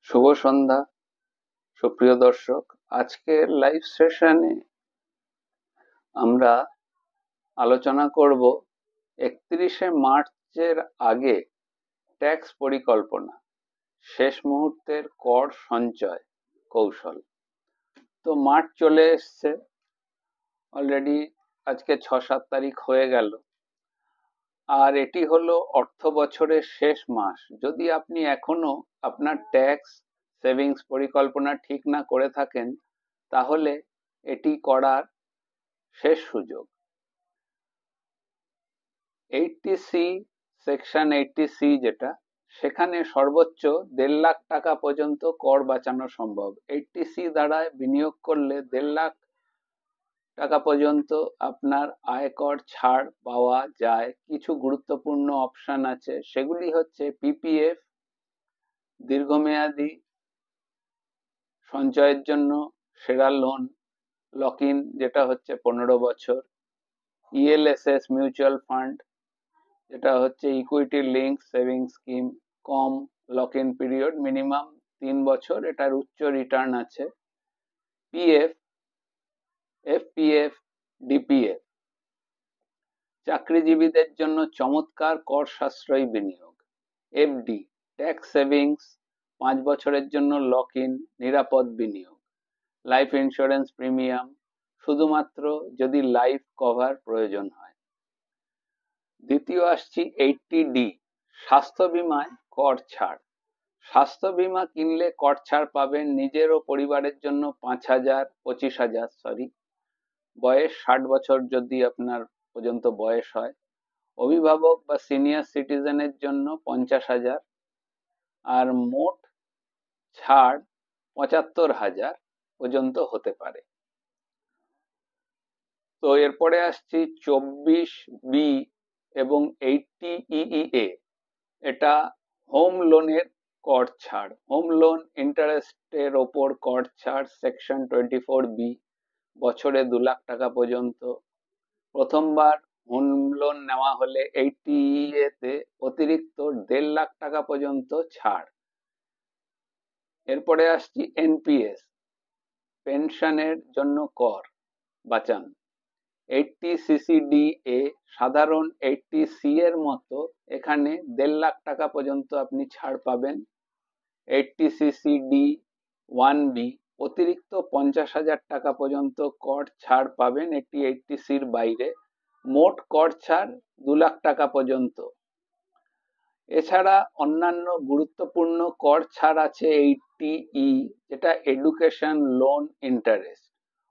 শুভ সন্ধ্যা সুপ্রিয় দর্শক। আজকের লাইভ সেশনে আমরা আলোচনা করব 31শে মার্চের আগে ট্যাক্স পরিকল্পনা, শেষ মুহূর্তের কর সঞ্চয় কৌশল। তো মার্চ চলে এসছে, অলরেডি আজকে 6-7 তারিখ হয়ে গেল, আর এটি হলো অর্থ বছরের শেষ মাস। যদি আপনি এখনো আপনার ট্যাক্স সেভিংস পরিকল্পনা ঠিক না করে থাকেন, তাহলে এটি করার শেষ সুযোগ। 80C, সেকশন 80C যেটা, সেখানে সর্বোচ্চ 1.5 লাখ টাকা পর্যন্ত কর বাঁচানো সম্ভব। 80C দ্বারা বিনিয়োগ করলে 1.5 লাখ টাকা পর্যন্ত আপনার আয়কর ছাড় পাওয়া যায়। কিছু গুরুত্বপূর্ণ অপশন আছে, সেগুলি হচ্ছে পিপিএফ, দীর্ঘমেয়াদী সঞ্চয়ের জন্য সেরা লোন, লক ইন যেটা হচ্ছে 15 বছর, ইএলএসএস মিউচুয়াল ফান্ড যেটা হচ্ছে equity link saving scheme, com lock in period, minimum 3 বছর, এটার উচ্চ রিটার্ন আছে। পিএফ, এফপিএফ, ডিপিএফ চাকরিজীবীদের জন্য চমৎকার কর সাশ্রয়ী বিনিয়োগ। এফডি, ট্যাক্স সেভিংস, 5 বছরের জন্য লক ইন নিরাপদ বিনিয়োগ। লাইফ ইন্স্যুরেন্স প্রিমিয়াম, শুধুমাত্র যদি লাইফ কভার প্রয়োজন হয়। দ্বিতীয় আসছি 80D, স্বাস্থ্য বীমায় কর ছাড়। স্বাস্থ্য বীমা কিনলে কর ছাড় পাবেন নিজের ও পরিবারের জন্য 25,000 বয়স 60 বছর যদি আপনার পর্যন্ত বয়স হয়, অভিভাবক বা সিনিয়র সিটিজেনের জন্য 50,000, আর মোট ছাড় 75,000 পর্যন্ত হতে পারে। তো এরপরে আসছি 24B এবং 80EEA, এটা হোম লোনের কর ছাড়, হোম লোন ইন্টারেস্টের ওপর কর ছাড়, সেকশন 24B, বছরে 2 লাখ টাকা পর্যন্ত। প্রথমবার হোম লোন নেওয়া হলে 80EEA তে অতিরিক্ত 1.5 লাখ টাকা পর্যন্ত ছাড়। এরপরে আসছি এনপিএস, পেনশনের জন্য কর বাঁচান। 80CCDA সাধারণ 80C এর মতো, এখানে 1.5 লাখ টাকা পর্যন্ত আপনি ছাড় পাবেন। 80CCD1B অতিরিক্ত 50,000 টাকা পর্যন্ত কর ছাড় পাবেন, এটি 80Cর বাইরে। মোট কর ছাড় 2 লাখ টাকা পর্যন্ত। এছাড়া অন্যান্য গুরুত্বপূর্ণ কর ছাড় আছে 80E, যেটা এডুকেশন লোন ইন্টারেস্ট,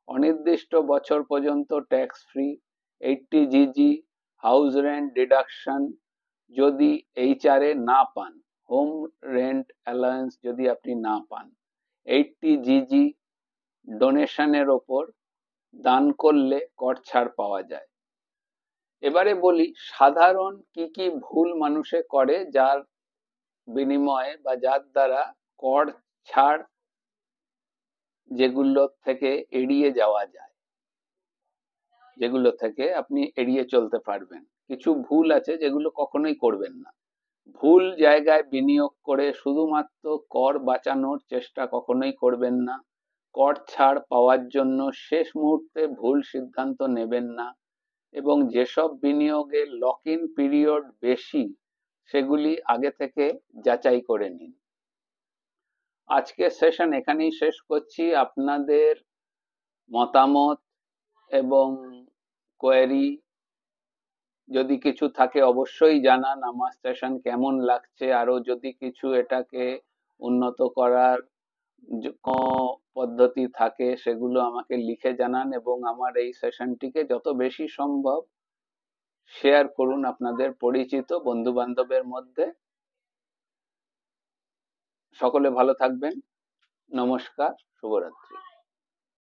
অনির্দিষ্ট বছর পর্যন্ত tax free. 80GG, house rent deduction যদি HR না পান, হোম রেন্ট অ্যালায়েন্স যদি আপনি না পান। 80GG, ডোনেশনের ওপর দান করলে কর ছাড় পাওয়া যায়। এবারে বলি সাধারণ কি কি ভুল মানুষে করে, যার বিনিময়ে বা যার দ্বারা কর ছাড় যেগুলো থেকে এড়িয়ে যাওয়া যায়, যেগুলো থেকে আপনি এড়িয়ে চলতে পারবেন। কিছু ভুল আছে যেগুলো কখনোই করবেন না। ভুল জায়গায় বিনিয়োগ করে শুধুমাত্র কর বাঁচানোর চেষ্টা কখনোই করবেন না। কর ছাড় পাওয়ার জন্য শেষ মুহূর্তে ভুল সিদ্ধান্ত নেবেন না, এবং যেসব বিনিয়োগে লক ইন পিরিয়ড বেশি, সেগুলি আগে থেকে যাচাই করে নিন। আজকের সেশন এখানেই শেষ করছি। আপনাদের মতামত এবং কোয়েরি যদি কিছু থাকে অবশ্যই জানান। আমার সেশন কেমন লাগছে, আরো যদি কিছু এটাকে উন্নত করার পদ্ধতি থাকে, সেগুলো আমাকে লিখে জানান, এবং আমার এই সেশনটিকে যত বেশি সম্ভব শেয়ার করুন আপনাদের পরিচিত বন্ধু বান্ধবের মধ্যে। সকলে ভালো থাকবেন। নমস্কার, শুভরাত্রি।